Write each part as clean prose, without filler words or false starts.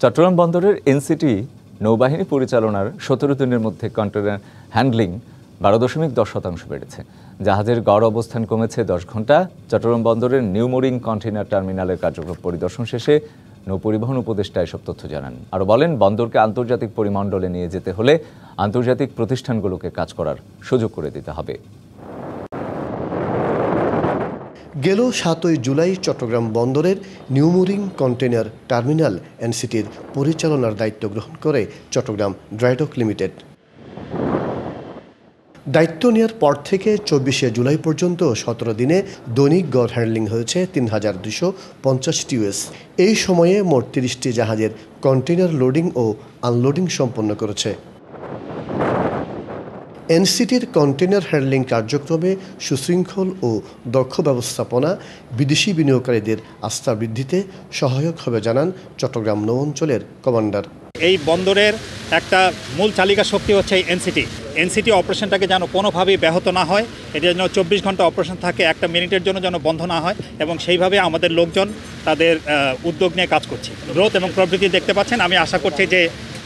চট্টগ্রাম বন্দরের এনসিটি নৌবাহিনী পরিচালনার 17 দিনের মধ্যে কন্টেইনার হ্যান্ডলিং 12.10% বেড়েছে। জাহাজের গড় অবস্থান কমেছে 10 ঘন্টা। চট্টগ্রাম বন্দরের নিউ মোরিং কন্টেইনার টার্মিনালের কার্যক্রম পরিদর্শন শেষে নৌপরিবহন উপদেষ্টা এসব তথ্য জানান। আরও বলেন, বন্দরকে আন্তর্জাতিক পরিমণ্ডলে নিয়ে যেতে হলে আন্তর্জাতিক প্রতিষ্ঠানগুলোকে কাজ করার সুযোগ করে দিতে হবে। গেল 7 জুলাই চট্টগ্রাম বন্দরের নিউ মোরিং কন্টেইনার টার্মিনাল এনসিটির পরিচালনার দায়িত্ব গ্রহণ করে চট্টগ্রাম ড্রাইডক লিমিটেড। দায়িত্ব নেওয়ার পর থেকে 24 জুলাই পর্যন্ত 17 দিনে দৈনিক গড় হ্যান্ডলিং হয়েছে 3250 টিউএস। এই সময়ে মোট 30টি জাহাজের কন্টেইনার লোডিং ও আনলোডিং সম্পন্ন করেছে। এনসিটির কন্টেইনার হ্যান্ডলিং কার্যক্রমে সুশৃঙ্খল ও দক্ষ ব্যবস্থাপনা বিদেশি বিনিয়োগকারীদের আস্থা বৃদ্ধিতে সহায়ক হবে জানান চট্টগ্রাম নৌ অঞ্চলের কমান্ডার। এই বন্দরের একটা মূল চালিকা শক্তি হচ্ছে এই এনসিটি অপারেশনটাকে যেন কোনোভাবেই ব্যাহত না হয়, এটা যেন 24 ঘন্টা অপারেশন থাকে, একটা মিনিটের জন্য যেন বন্ধ না হয়, এবং সেইভাবে আমাদের লোকজন তাদের উদ্যোগ নিয়ে কাজ করছে। গ্রোথ এবং প্রবৃদ্ধি দেখতে পাচ্ছেন। আমি আশা করছি যে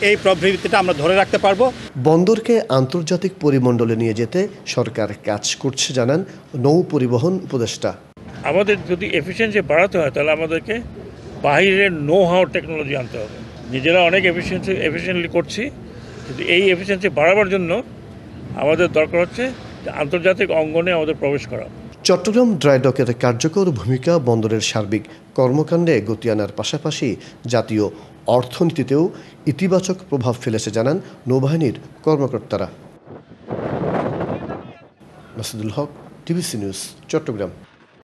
এই প্রবৃদ্ধিটা আমরা ধরে রাখতে পারবো। বন্দরকে আন্তর্জাতিক পরিমণ্ডলে নিয়ে যেতে সরকার কাজ করছে জানান নৌ পরিবহন উপদেষ্টা। আমাদের যদি এফিসিয়েন্সি বাড়াতে হয় তাহলে আমাদেরকে বাইরের নো হাউ টেকনোলজি আনতে হবে। নিজেরা অনেক এফিসিয়েন্টলি করছি, কিন্তু এই এফিসিয়েন্সি বাড়াবার জন্য আমাদের দরকার হচ্ছে আন্তর্জাতিক অঙ্গনে আমাদের প্রবেশ করা। চট্টগ্রাম ড্রাইডকের কার্যকর ভূমিকা বন্দরের সার্বিক কর্মকাণ্ডে গতি আনার পাশাপাশি জাতীয় অর্থনীতিতেও ইতিবাচক প্রভাব ফেলেছে জানান নৌবাহিনীর কর্মকর্তারা। মাসুদুল হক, টিভিসি নিউজ, চট্টগ্রাম।